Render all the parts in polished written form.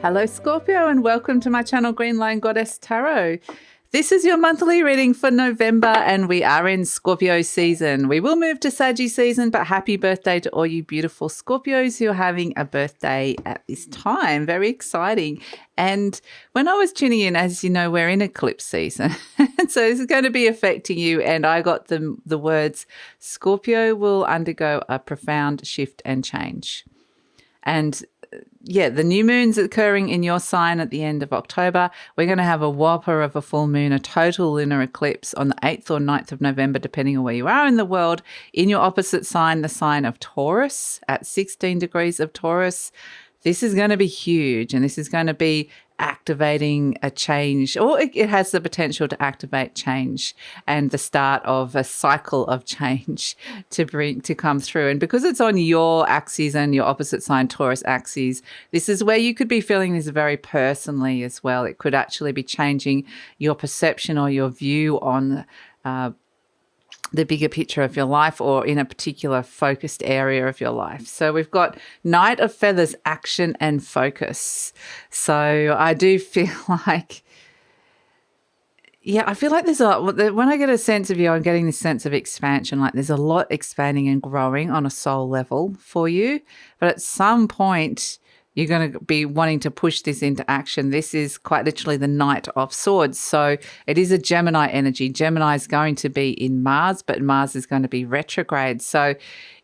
Hello Scorpio and welcome to my channel Green Lion Goddess Tarot. This is your monthly reading for November and we are in Scorpio season. We will move to Saggy season, but happy birthday to all you beautiful Scorpios who are having a birthday at this time. Very exciting. And when I was tuning in, as you know, we're in eclipse season. So this is going to be affecting you. And I got the words, Scorpio will undergo a profound shift and change. And yeah, the new moon's occurring in your sign at the end of October. We're going to have a whopper of a full moon, a total lunar eclipse on the 8th or 9th of November, depending on where you are in the world, in your opposite sign, the sign of Taurus, at 16 degrees of Taurus. This is going to be huge, and this is going to be activating a change, or it has the potential to activate change and the start of a cycle of change to come through. And because it's on your axis and your opposite sign Taurus axis, this is where you could be feeling this very personally as well. It could actually be changing your perception or your view on the bigger picture of your life, or in a particular focused area of your life. So we've got Knight of Feathers, action and focus. So I do feel like, I feel like there's a lot, when I get a sense of you, I'm getting this sense of expansion, like there's a lot expanding and growing on a soul level for you. But at some point, you're going to be wanting to push this into action. This is quite literally the Knight of Swords. So it is a Gemini energy. Gemini is going to be in Mars, but Mars is going to be retrograde. So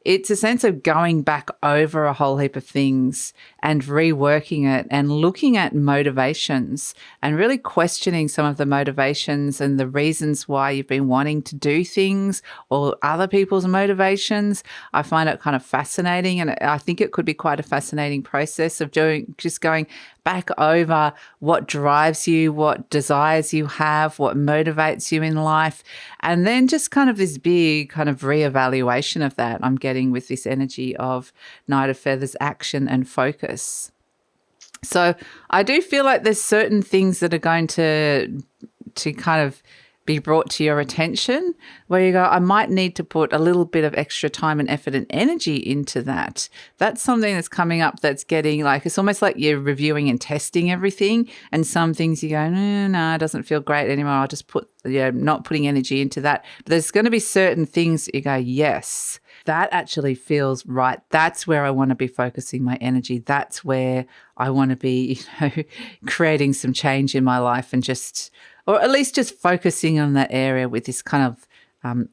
it's a sense of going back over a whole heap of things and reworking it and looking at motivations and really questioning some of the motivations and the reasons why you've been wanting to do things or other people's motivations. I find it kind of fascinating, and I think it could be quite a fascinating process of just going back over what drives you, what desires you have, what motivates you in life, and then just kind of this big kind of reevaluation of that I'm getting with this energy of Knight of Feathers, action and focus. So I do feel like there's certain things that are going to kind of be brought to your attention where you go, I might need to put a little bit of extra time and effort and energy into that. That's something that's coming up that's getting like, it's almost like you're reviewing and testing everything. And some things you go, no, it doesn't feel great anymore. I'll just not putting energy into that. But there's going to be certain things that you go, yes, that actually feels right. That's where I want to be focusing my energy. That's where I want to be, creating some change in my life and or at least just focusing on that area with this kind of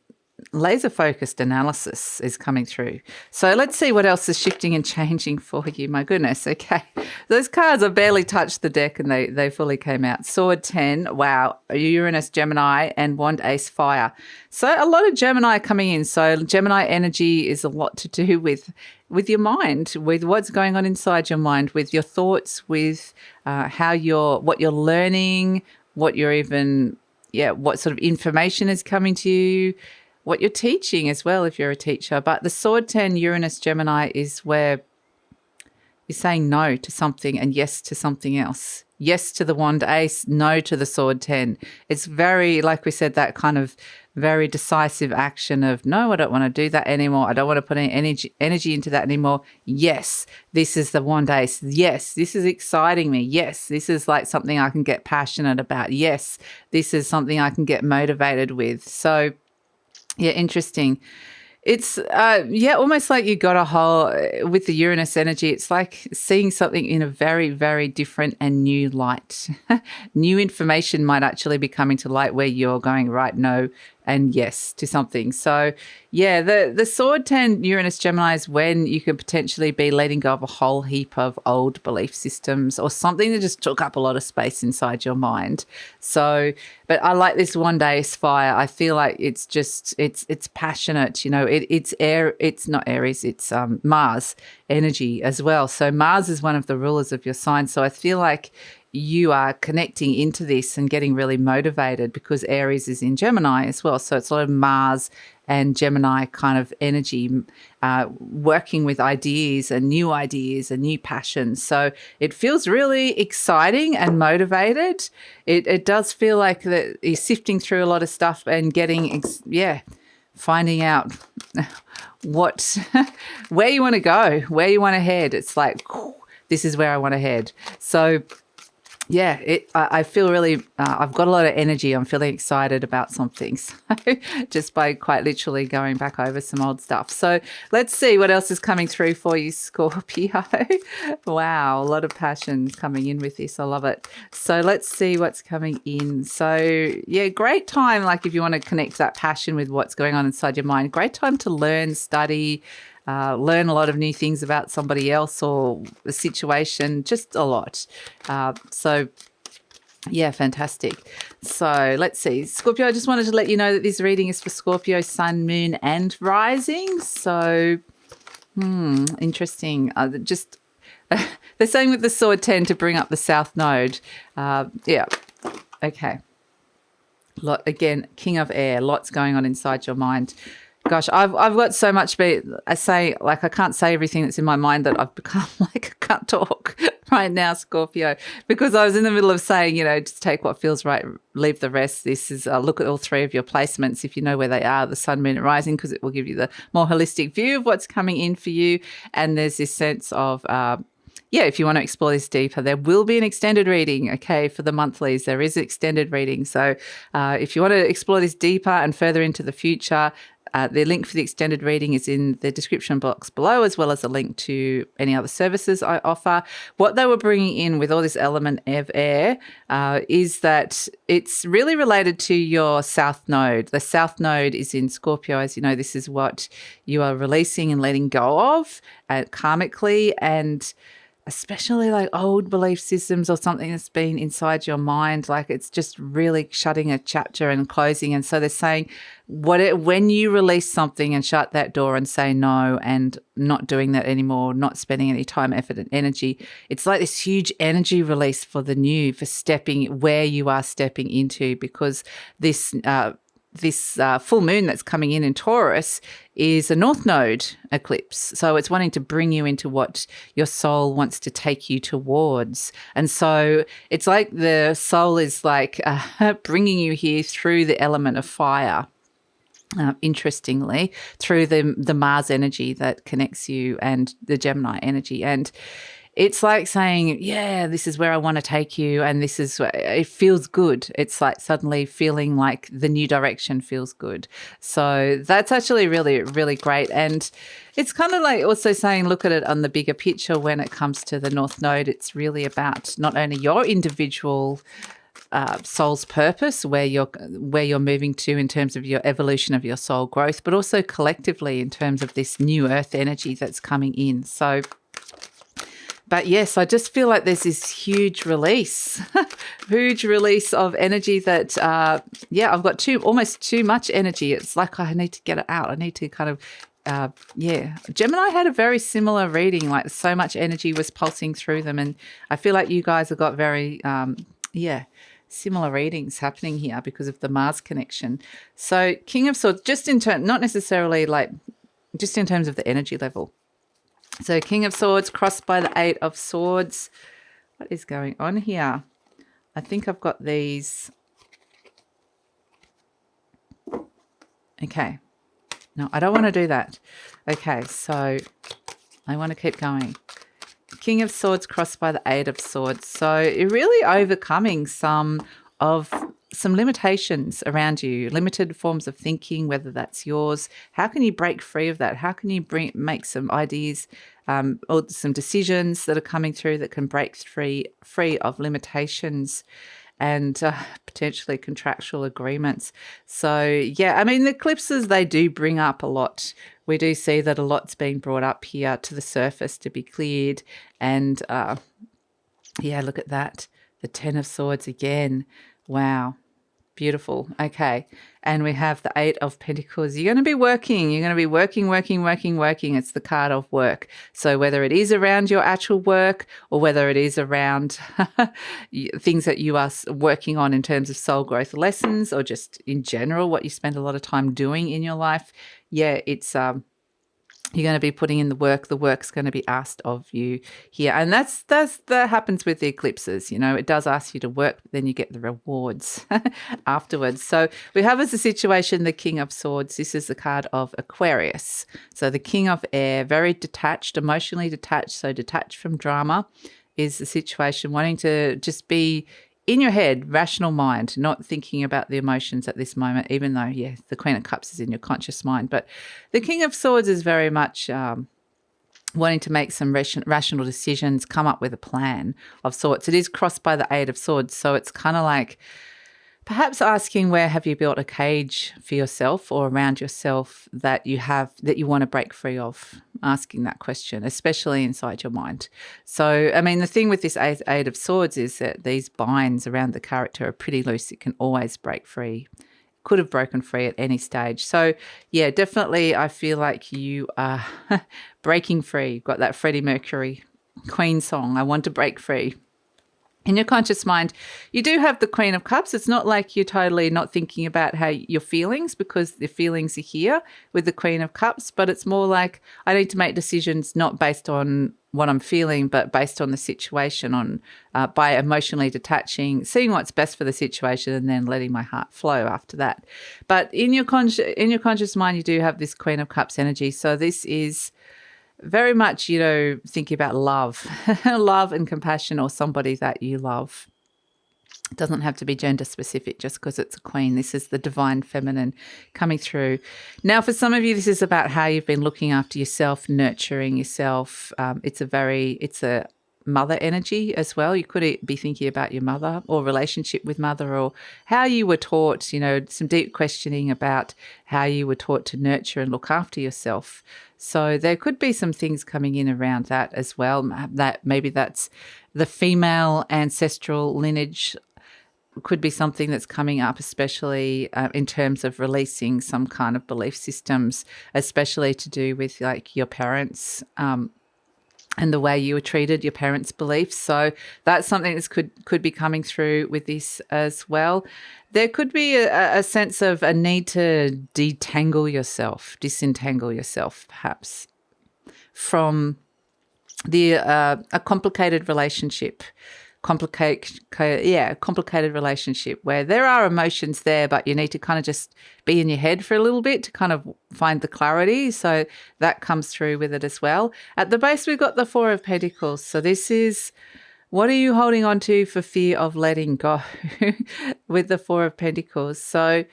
laser-focused analysis is coming through. So let's see what else is shifting and changing for you. My goodness, okay. Those cards, I barely touched the deck and they fully came out. Sword 10, wow, Uranus, Gemini, and Wand Ace, Fire. So a lot of Gemini coming in. So Gemini energy is a lot to do with your mind, with what's going on inside your mind, with your thoughts, with what you're learning, what sort of information is coming to you, what you're teaching as well if you're a teacher. But the Sword 10, Uranus, Gemini is where you're saying no to something and yes to something else. Yes to the Wand Ace, no to the Sword 10. It's very, like we said, that kind of very decisive action of, no, I don't want to do that anymore. I don't want to put any energy into that anymore. Yes, this is the Wand Ace. Yes, this is exciting me. Yes, this is like something I can get passionate about. Yes, this is something I can get motivated with. So, yeah, interesting. It's, almost like you got with the Uranus energy, it's like seeing something in a very, very different and new light. New information might actually be coming to light where you're going right, no, and yes to something. So, yeah, the Sword 10 Uranus Gemini is when you could potentially be letting go of a whole heap of old belief systems or something that just took up a lot of space inside your mind. So, but I like this Wand Ace, Fire. I feel like it's passionate, it's air, it's not Aries, it's Mars energy as well. So Mars is one of the rulers of your sign. So I feel like you are connecting into this and getting really motivated because Aries is in Gemini as well. So it's a lot of Mars and Gemini kind of energy, working with ideas and new passions. So it feels really exciting and motivated. It does feel like that you're sifting through a lot of stuff and getting, finding out where you want to go, where you want to head. It's like, this is where I want to head. So yeah, I feel really, I've got a lot of energy. I'm feeling excited about some things just by quite literally going back over some old stuff. So let's see what else is coming through for you, Scorpio. Wow, a lot of passion coming in with this. I love it. So let's see what's coming in. So yeah, great time. Like if you want to connect that passion with what's going on inside your mind, great time to learn, study, learn a lot of new things about somebody else or the situation, just a lot. So, yeah, fantastic. So let's see. Scorpio, I just wanted to let you know that this reading is for Scorpio, Sun, Moon and Rising. So, interesting. Just they're saying with the Sword 10 to bring up the South Node. Yeah, okay. Again, King of Air, lots going on inside your mind. Gosh, I've got so much, I can't say everything that's in my mind that I've become like I can't talk right now, Scorpio, because I was in the middle of saying, just take what feels right, leave the rest. This is look at all three of your placements if you know where they are, the Sun, Moon and Rising, because it will give you the more holistic view of what's coming in for you. And there's this sense of if you want to explore this deeper, there will be an extended reading, okay, for the monthlies. There is extended reading. So if you want to explore this deeper and further into the future, the link for the extended reading is in the description box below, as well as a link to any other services I offer. What they were bringing in with all this element of air is that it's really related to your South Node. The South Node is in Scorpio. As you know, this is what you are releasing and letting go of karmically, and especially like old belief systems or something that's been inside your mind, like it's just really shutting a chapter and closing. And so they're saying when you release something and shut that door and say no and not doing that anymore, not spending any time, effort and energy, it's like this huge energy release for the new, for stepping where you are stepping into, because this full moon that's coming in Taurus is a North Node eclipse. So it's wanting to bring you into what your soul wants to take you towards. And so it's like the soul is like bringing you here through the element of fire. Interestingly, through the Mars energy that connects you and the Gemini energy. And it's like saying, yeah, this is where I want to take you, and this is it feels good. It's like suddenly feeling like the new direction feels good. So that's actually really, really great. And it's kind of like also saying, look at it on the bigger picture when it comes to the North Node. It's really about not only your individual soul's purpose, where you're moving to in terms of your evolution of your soul growth, but also collectively in terms of this new earth energy that's coming in. So but yes, I just feel like there's this huge release of energy that, I've got almost too much energy. It's like I need to get it out. I need to kind of, Gemini had a very similar reading, like so much energy was pulsing through them. And I feel like you guys have got very, similar readings happening here because of the Mars connection. So King of Swords, not necessarily like, just in terms of the energy level. So King of Swords crossed by the Eight of Swords. What is going on here? I think I've got these. Okay. No, I don't want to do that. Okay, so I want to keep going. King of Swords crossed by the Eight of Swords. So you're really overcoming some limitations around you, limited forms of thinking, whether that's yours. How can you break free of that? How can you make some ideas or some decisions that are coming through that can break free of limitations and potentially contractual agreements? So, yeah, I mean, the eclipses, they do bring up a lot. We do see that a lot's being brought up here to the surface to be cleared. And, look at that. The Ten of Swords again. Wow. Beautiful. Okay. And we have the Eight of Pentacles. You're going to be working. You're going to be working. It's the card of work. So whether it is around your actual work or whether it is around things that you are working on in terms of soul growth lessons or just in general what you spend a lot of time doing in your life, it's You're going to be putting in the work. The work's going to be asked of you here. And that happens with the eclipses. It does ask you to work, but then you get the rewards afterwards. So we have as a situation the King of Swords. This is the card of Aquarius. So the King of Air, very detached, emotionally detached. So detached from drama is the situation, wanting to just be in your head, rational mind, not thinking about the emotions at this moment, even though, the Queen of Cups is in your conscious mind. But the King of Swords is very much wanting to make some rational decisions, come up with a plan of sorts. It is crossed by the Eight of Swords, so it's kind of like perhaps asking, where have you built a cage for yourself or around yourself that you want to break free of? Asking that question, especially inside your mind. So, I mean, the thing with this Eight of Swords is that these binds around the character are pretty loose. It can always break free. Could have broken free at any stage. So, definitely I feel like you are breaking free. You've got that Freddie Mercury Queen song, I want to break free. In your conscious mind, you do have the Queen of Cups. It's not like you're totally not thinking about how your feelings, because the feelings are here with the Queen of Cups, but it's more like I need to make decisions not based on what I'm feeling, but based on the situation, by emotionally detaching, seeing what's best for the situation, and then letting my heart flow after that. But in your conscious mind, you do have this Queen of Cups energy. So this is very much, thinking about love, love and compassion, or somebody that you love. It doesn't have to be gender specific just because it's a queen. This is the divine feminine coming through. Now, for some of you, this is about how you've been looking after yourself, nurturing yourself. It's a mother energy as well. You could be thinking about your mother or relationship with mother, or how you were taught, some deep questioning about how you were taught to nurture and look after yourself. So there could be some things coming in around that as well. That maybe that's the female ancestral lineage. Could be something that's coming up, especially in terms of releasing some kind of belief systems, especially to do with like your parents, and the way you were treated, your parents' beliefs. So that's something that could be coming through with this as well. There could be a sense of a need to disentangle yourself, perhaps, from a complicated relationship. Complicated relationship where there are emotions there, but you need to kind of just be in your head for a little bit to kind of find the clarity. So that comes through with it as well. At the base, we've got the Four of Pentacles. So this is, what are you holding on to for fear of letting go with the Four of Pentacles? So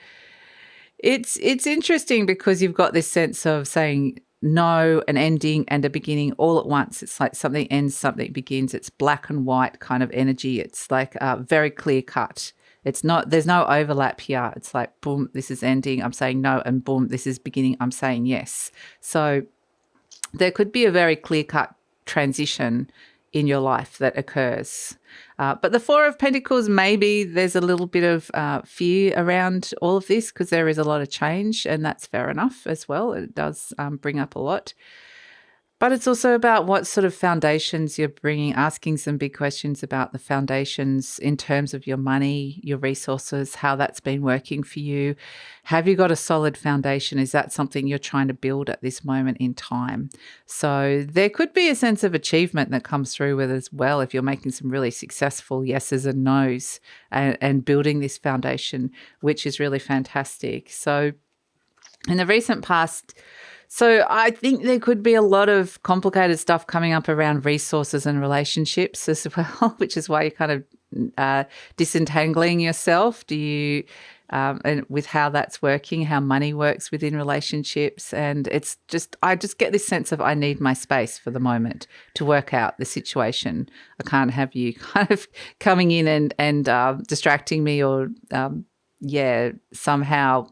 it's interesting because you've got this sense of saying no, an ending and a beginning all at once. It's like something ends, something begins. It's black and white kind of energy. It's like very clear cut. It's not, there's no overlap here. It's like, boom, this is ending, I'm saying no, and boom, this is beginning, I'm saying yes. So there could be a very clear cut transition in your life that occurs. But the Four of Pentacles, maybe there's a little bit of fear around all of this because there is a lot of change, and that's fair enough as well. It does bring up a lot. But it's also about what sort of foundations you're bringing, asking some big questions about the foundations in terms of your money, your resources, how that's been working for you. Have you got a solid foundation? Is that something you're trying to build at this moment in time? So there could be a sense of achievement that comes through with it as well if you're making some really successful yeses and nos and building this foundation, which is really fantastic. So in the recent past, so I think there could be a lot of complicated stuff coming up around resources and relationships as well, which is why you're kind of disentangling yourself. Do you, and with how that's working, how money works within relationships. And it's just, I just get this sense of I need my space for the moment to work out the situation. I can't have you kind of coming in and distracting me or, somehow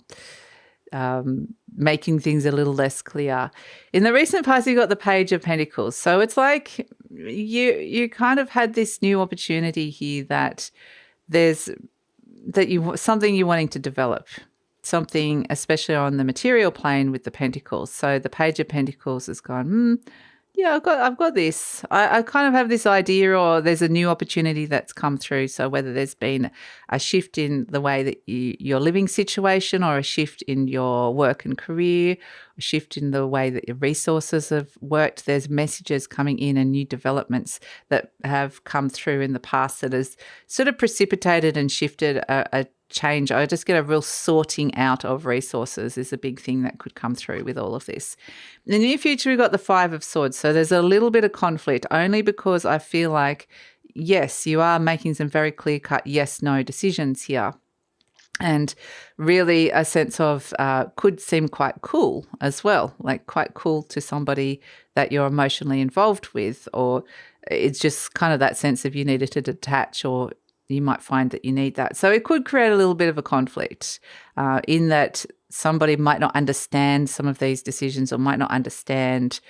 making things a little less clear. In the recent past, you got the Page of Pentacles. So it's like you kind of had this new opportunity here that there's something you're wanting to develop, something especially on the material plane with the Pentacles. So the Page of Pentacles has gone, Yeah, I've got this. I kind of have this idea, or there's a new opportunity that's come through. So whether there's been a shift in the way that your living situation, or a shift in your work and career, a shift in the way that your resources have worked, there's messages coming in and new developments that have come through in the past that has sort of precipitated and shifted a change. I just get a real sorting out of resources is a big thing that could come through with all of this. In the near future, we've got the Five of Swords. So there's a little bit of conflict, only because I feel like, yes, you are making some very clear-cut yes-no decisions here. And really a sense of could seem quite cool as well, like quite cool to somebody that you're emotionally involved with, or it's just kind of that sense of you needed to detach, or you might find that you need that. So it could create a little bit of a conflict in that somebody might not understand some of these decisions, or might not understand,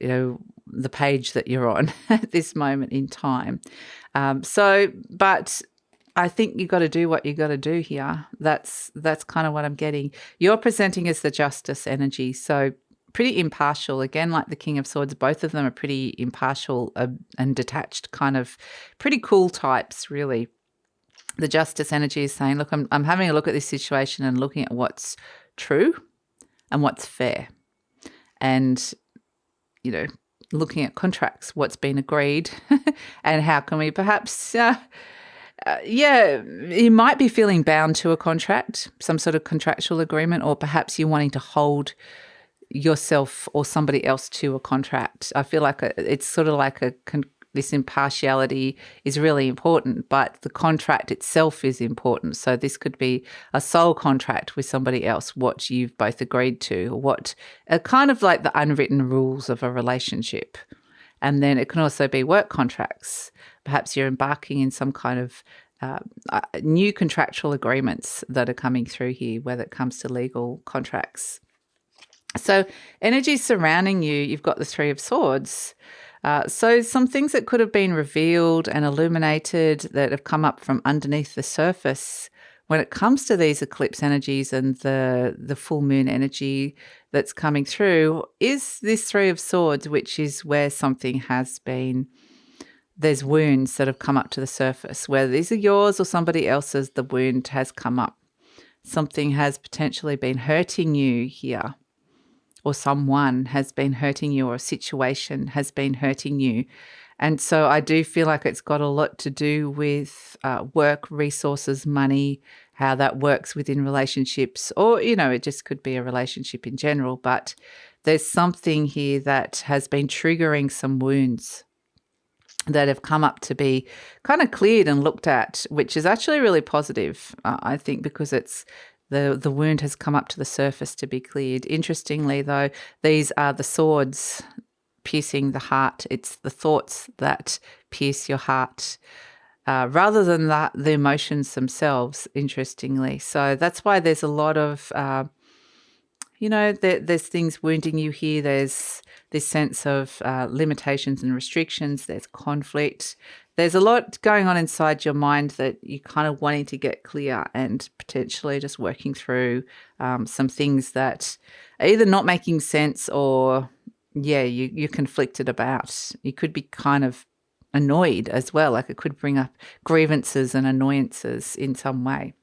the page that you're on at this moment in time. But I think you got to do what you got to do here. That's kind of what I'm getting. You're presenting as the Justice energy, so pretty impartial. Again, like the King of Swords, both of them are pretty impartial and detached, kind of pretty cool types, really. The Justice energy is saying, look, I'm having a look at this situation and looking at what's true and what's fair. And, looking at contracts, what's been agreed, and how can we perhaps, you might be feeling bound to a contract, some sort of contractual agreement, or perhaps you're wanting to hold yourself or somebody else to a contract. I feel like it's sort of like this impartiality is really important, but the contract itself is important. So this could be a soul contract with somebody else, what you've both agreed to, or what are kind of like the unwritten rules of a relationship. And then it can also be work contracts. Perhaps you're embarking in some kind of new contractual agreements that are coming through here, whether it comes to legal contracts. So energy surrounding you, you've got the Three of Swords. So some things that could have been revealed and illuminated that have come up from underneath the surface when it comes to these eclipse energies and the full moon energy that's coming through is this Three of Swords, which is where something has been, there's wounds that have come up to the surface, whether these are yours or somebody else's, the wound has come up. Something has potentially been hurting you here, or someone has been hurting you, or a situation has been hurting you. And so I do feel like it's got a lot to do with work, resources, money, how that works within relationships, or, it just could be a relationship in general. But there's something here that has been triggering some wounds that have come up to be kind of cleared and looked at, which is actually really positive, I think, because it's the wound has come up to the surface to be cleared. Interestingly, though, these are the swords piercing the heart. It's the thoughts that pierce your heart rather than the emotions themselves, interestingly. So that's why there's a lot of, there's things wounding you here. There's this sense of limitations and restrictions. There's conflict. There's a lot going on inside your mind that you're kind of wanting to get clear, and potentially just working through some things that are either not making sense or, you're conflicted about. You could be kind of annoyed as well. Like it could bring up grievances and annoyances in some way,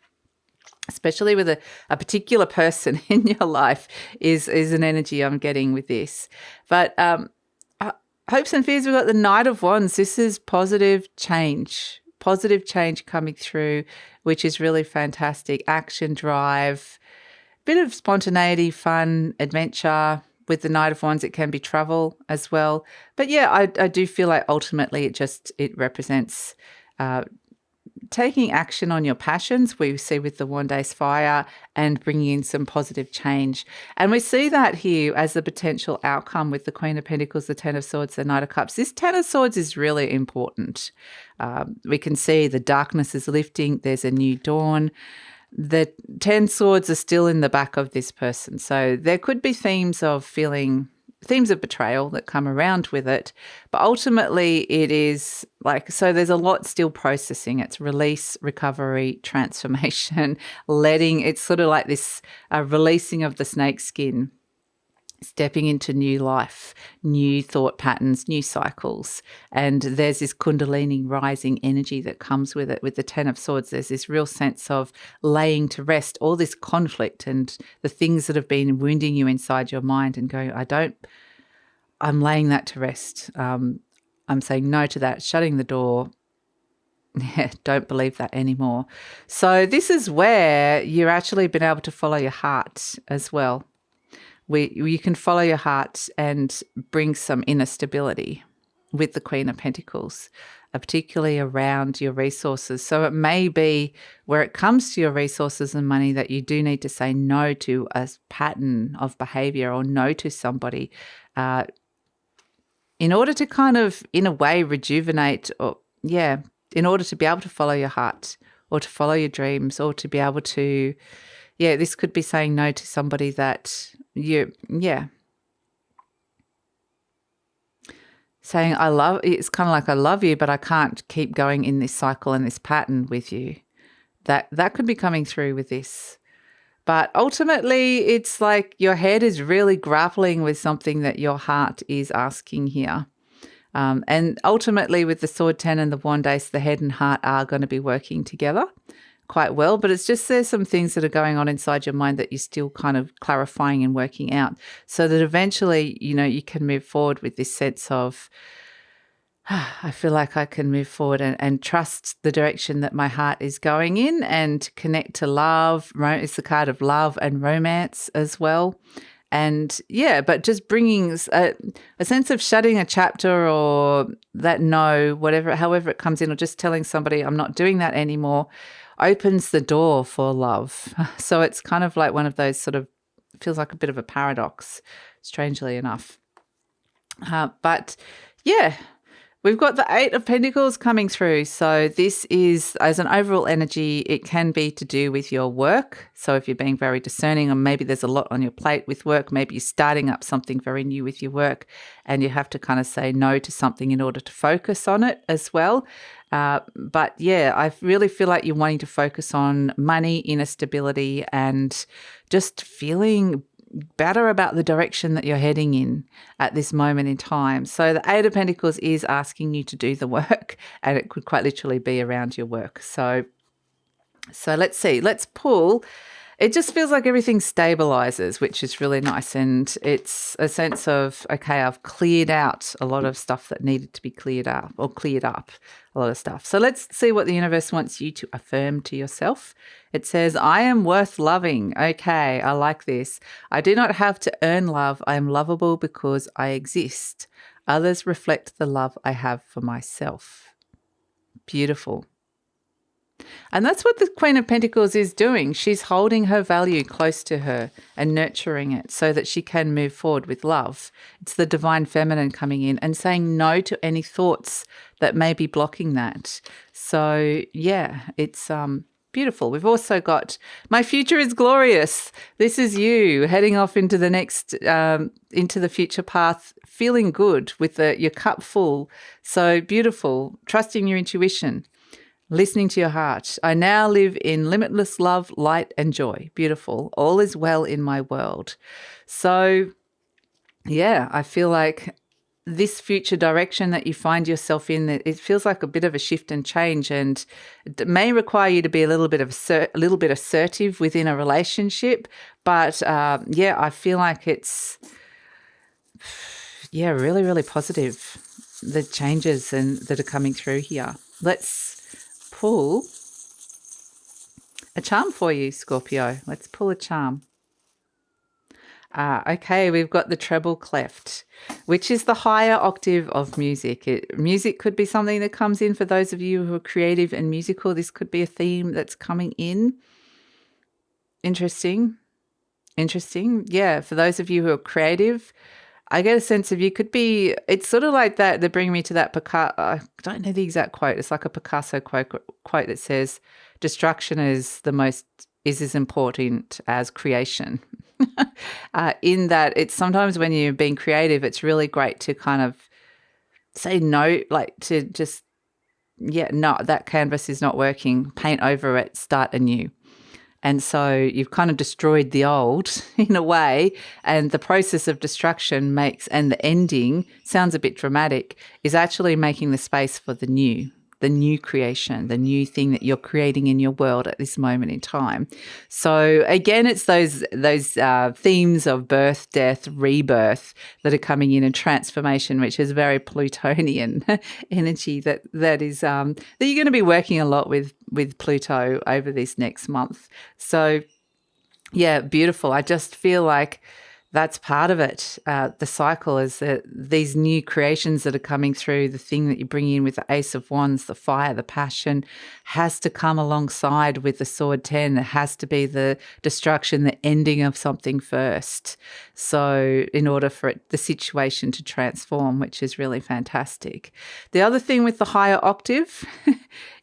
especially with a particular person in your life is an energy I'm getting with this. But hopes and fears, we've got the Knight of Wands. This is positive change coming through, which is really fantastic. Action, drive, bit of spontaneity, fun, adventure. With the Knight of Wands, it can be travel as well. But I do feel like ultimately it represents taking action on your passions, we see with the Wand Ace Fire, and bringing in some positive change. And we see that here as a potential outcome with the Queen of Pentacles, the Ten of Swords, the Knight of Cups. This Ten of Swords is really important. We can see the darkness is lifting. There's a new dawn. The 10 swords are still in the back of this person. So there could be themes of betrayal that come around with it. But ultimately it is so there's a lot still processing. It's release, recovery, transformation, letting. It's sort of like this releasing of the snake skin stepping into new life, new thought patterns, new cycles. And there's this Kundalini rising energy that comes with it. With the Ten of Swords, there's this real sense of laying to rest all this conflict and the things that have been wounding you inside your mind and going, I'm laying that to rest. I'm saying no to that, shutting the door. Don't believe that anymore. So this is where you're actually been able to follow your heart as well. You can follow your heart and bring some inner stability with the Queen of Pentacles, particularly around your resources. So it may be where it comes to your resources and money that you do need to say no to a pattern of behavior or no to somebody in order to kind of, in a way, rejuvenate in order to be able to follow your heart or to follow your dreams or to be able to, this could be saying no to somebody that saying it's kind of like I love you, but I can't keep going in this cycle and this pattern with you. That could be coming through with this. But ultimately, it's like your head is really grappling with something that your heart is asking here. And ultimately, with the Sword 10 and the Wand Ace, the head and heart are going to be working together quite well. But it's just there's some things that are going on inside your mind that you're still kind of clarifying and working out so that eventually, you can move forward with this sense of, I feel like I can move forward and trust the direction that my heart is going in and connect to love. It's the card of love and romance as well. And but just bringing a sense of shutting a chapter or that however it comes in, or just telling somebody I'm not doing that anymore, opens the door for love. So it's kind of like one of those sort of, feels like a bit of a paradox, strangely enough. But we've got the Eight of Pentacles coming through. So this is, as an overall energy, it can be to do with your work. So if you're being very discerning, or maybe there's a lot on your plate with work, maybe you're starting up something very new with your work and you have to kind of say no to something in order to focus on it as well. But I really feel like you're wanting to focus on money, inner stability, and just feeling better about the direction that you're heading in at this moment in time. So the Eight of Pentacles is asking you to do the work, and it could quite literally be around your work. So let's see. Let's pull. It just feels like everything stabilizes, which is really nice. And it's a sense of, okay, I've cleared out a lot of stuff that needed to be cleared up, a lot of stuff. So let's see what the universe wants you to affirm to yourself. It says, I am worth loving. Okay, I like this. I do not have to earn love. I am lovable because I exist. Others reflect the love I have for myself. Beautiful. And that's what the Queen of Pentacles is doing. She's holding her value close to her and nurturing it so that she can move forward with love. It's the divine feminine coming in and saying no to any thoughts that may be blocking that. So, it's beautiful. We've also got my future is glorious. This is you heading off into the next, into the future path, feeling good with your cup full. So beautiful, trusting your intuition. Listening to your heart. I now live in limitless love, light, and joy. Beautiful. All is well in my world. So, I feel like this future direction that you find yourself in, it feels like a bit of a shift and change, and it may require you to be a little bit assertive within a relationship. But I feel like it's really, really positive. The changes that are coming through here. Let's pull a charm for you, Scorpio. Let's pull a charm. Okay, we've got the treble clef, which is the higher octave of music. Music could be something that comes in for those of you who are creative and musical. This could be a theme that's coming in. Interesting. Yeah, for those of you who are creative, I get a sense of you could be, it's sort of like that. They're bringing me to that Picasso, I don't know the exact quote. It's like a Picasso quote that says, destruction is as important as creation. In that it's sometimes when you're being creative, it's really great to kind of say no, like to just, no, that canvas is not working, paint over it, start anew. And so you've kind of destroyed the old in a way, and the process of destruction and the ending sounds a bit dramatic, is actually making the space for the new creation, the new thing that you're creating in your world at this moment in time. So again, it's those themes of birth, death, rebirth that are coming in, and transformation, which is very Plutonian energy that is that you're going to be working a lot with Pluto over this next month. So yeah, beautiful. I just feel like that's part of it. The cycle is that these new creations that are coming through, the thing that you bring in with the Ace of Wands, the fire, the passion, has to come alongside with the Sword 10. It has to be the destruction, the ending of something first. So in order for the situation to transform, which is really fantastic. The other thing with the higher octave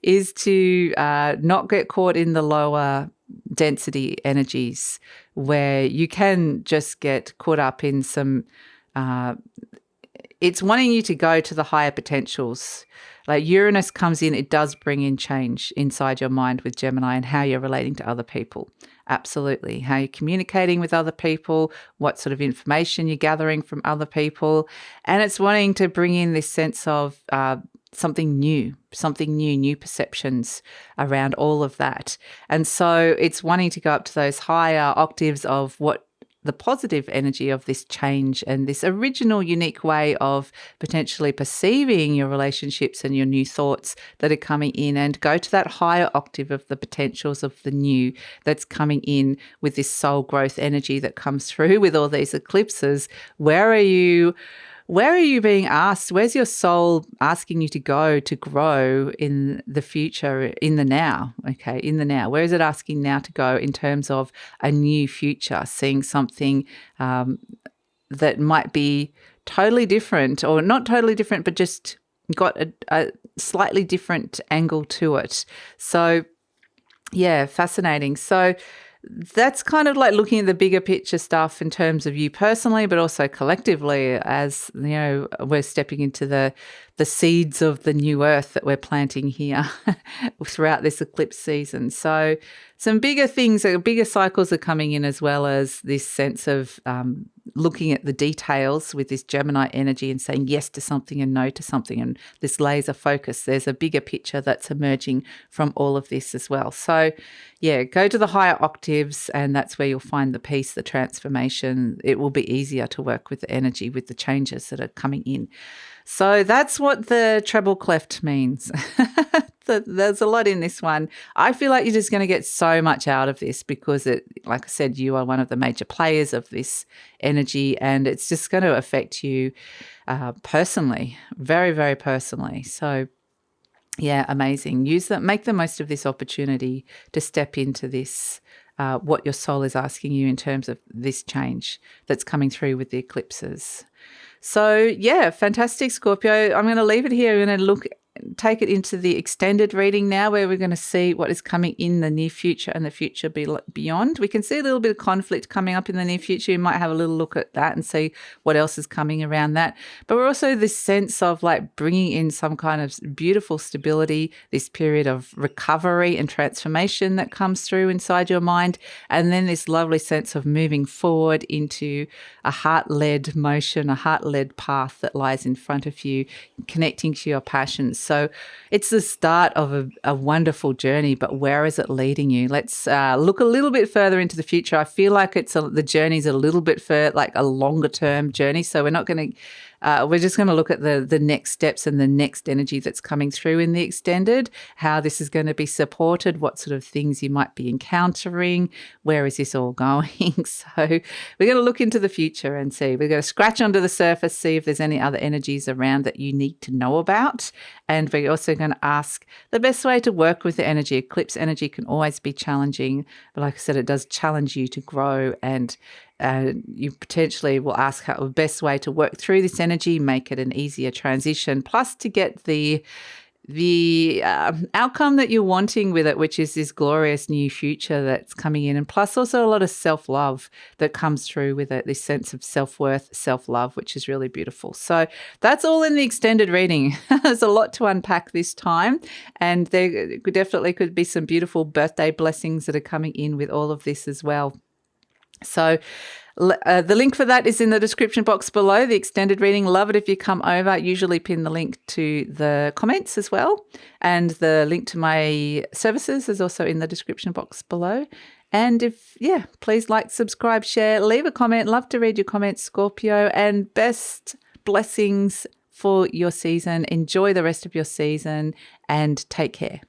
is to not get caught in the lower density energies, where you can just get caught up in some it's wanting you to go to the higher potentials. Like Uranus comes in, it does bring in change inside your mind with Gemini and how you're relating to other people. Absolutely. How you're communicating with other people, what sort of information you're gathering from other people. And it's wanting to bring in this sense of something new, new perceptions around all of that. And so it's wanting to go up to those higher octaves of what the positive energy of this change and this original unique way of potentially perceiving your relationships and your new thoughts that are coming in, and go to that higher octave of the potentials of the new that's coming in with this soul growth energy that comes through with all these eclipses. Where are you being asked? Where's your soul asking you to go to grow in the future, in the now? Okay, in the now. Where is it asking now to go in terms of a new future, seeing something that might be totally different, or not totally different, but just got a slightly different angle to it. So, yeah, fascinating. So that's kind of like looking at the bigger picture stuff in terms of you personally, but also collectively, as you know, we're stepping into the seeds of the new earth that we're planting here throughout this eclipse season. So some bigger things, bigger cycles are coming in, as well as this sense of looking at the details with this Gemini energy and saying yes to something and no to something, and this laser focus. There's a bigger picture that's emerging from all of this as well. So yeah, go to the higher octaves, and that's where you'll find the peace, the transformation. It will be easier to work with the energy, with the changes that are coming in. So that's what the treble cleft means. There's a lot in this one. I feel like you're just going to get so much out of this because like I said, you are one of the major players of this energy, and it's just going to affect you personally, very, very personally. So yeah, amazing. Make the most of this opportunity to step into this, what your soul is asking you in terms of this change that's coming through with the eclipses. So yeah, fantastic, Scorpio. I'm going to leave it here. I'm going to take it into the extended reading now, where we're going to see what is coming in the near future and the future beyond. We can see a little bit of conflict coming up in the near future. You might have a little look at that and see what else is coming around that. But we're also this sense of like bringing in some kind of beautiful stability, this period of recovery and transformation that comes through inside your mind, and then this lovely sense of moving forward into a heart-led motion, a heart-led path that lies in front of you, connecting to your passions. So it's the start of a wonderful journey, but where is it leading you? Let's look a little bit further into the future. I feel like the journey's a little bit further, like a longer term journey. So we're not going to we're just going to look at the next steps and the next energy that's coming through in the extended, how this is going to be supported, what sort of things you might be encountering, where is this all going. So we're going to look into the future and see. We're going to scratch under the surface, see if there's any other energies around that you need to know about. And we're also going to ask the best way to work with the energy. Eclipse energy can always be challenging, but like I said, it does challenge you to grow, and you potentially will ask how the best way to work through this energy, make it an easier transition, plus to get the the outcome that you're wanting with it, which is this glorious new future that's coming in. And plus also a lot of self-love that comes through with it, this sense of self-worth, self-love, which is really beautiful. So that's all in the extended reading. There's a lot to unpack this time. And there definitely could be some beautiful birthday blessings that are coming in with all of this as well. So the link for that is in the description box below, the extended reading. Love it if you come over. I usually pin the link to the comments as well. And the link to my services is also in the description box below. And please like, subscribe, share, leave a comment. Love to read your comments, Scorpio. And best blessings for your season. Enjoy the rest of your season and take care.